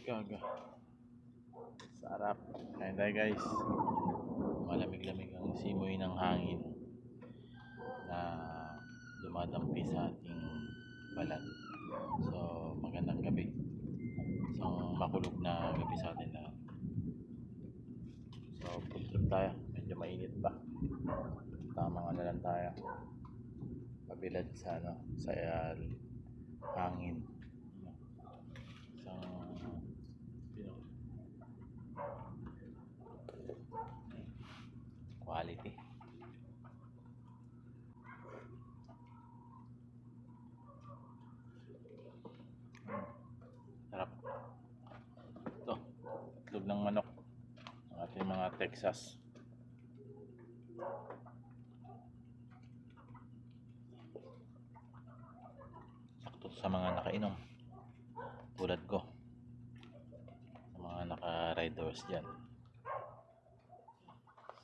Gaga. Sarap. Kain tayo guys. Malamig-lamig ang simoy ng hangin na dumadampi sa ating balat. So, magandang gabi. Isang makulog na gabi sa atin lahat. So, food trip tayo. Medyo mainit pa. Tamang ano lang tayo. Pabilad sa sa hangin. Isang quality. Sarap. Ito, itlog ng manok. Ang ating mga Texas. Sakto sa mga nakainom. Tulad ko. Sa mga naka-riders dyan.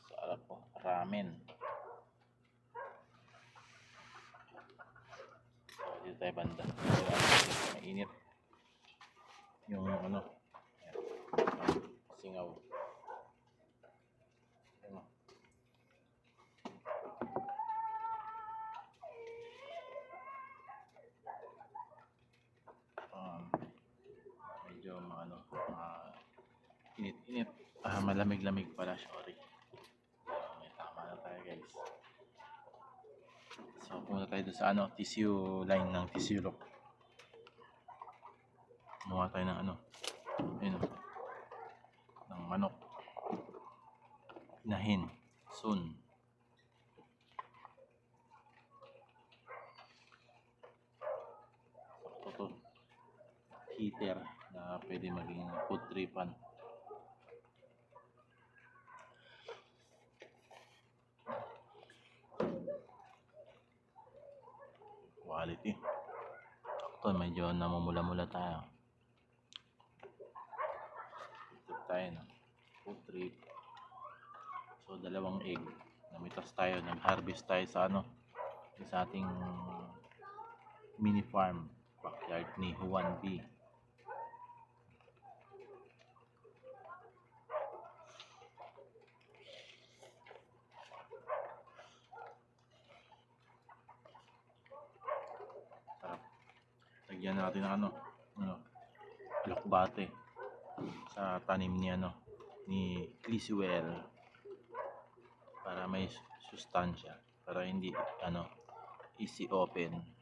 Sarap po. Ramen. So, dito tayo banda. Mainit. Yung singaw. Medyo init-init. Malamig-lamig pala, sorry. May tama na tayo guys. So pumunta tayo doon sa tissue line ng tissue lock. Kumuha tayo ng ayun, ng manok. Inahin. Soon. Sakto to. Heater na pwede maging food tripan. Quality. Sakto, medyo namumula-mula tayo. Food tayo na. Food trip. So, 2 egg. Namitas tayo. Nag-harvest tayo sa sa ating mini farm. Backyard ni Juan B. Sarap. Lagyan natin ng alokbate sa tanim ni Cliswell para may sustansya, para hindi easy open.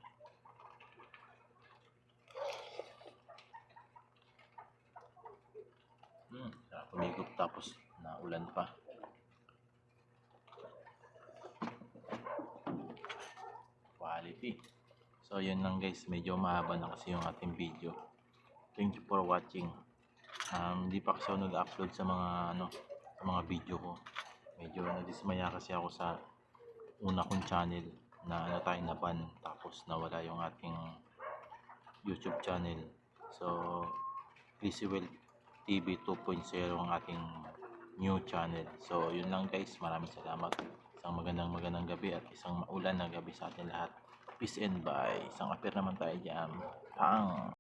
Pumigop tapos naulan pa. Quality. So yun lang guys, medyo mahaba na kasi yung ating video. Thank you for watching. Hindi pa kasi ako nag-upload sa mga sa mga video ko. Medyo nadismaya kasi ako sa una kong channel na na ban, tapos nawala yung ating YouTube channel. So Cliswell TV 2.0 ang ating new channel. So yun lang guys, maraming salamat. Isang magandang gabi at isang maulan na gabi sa atin lahat. Peace and bye. Isang appear naman tayo dyan. Pang!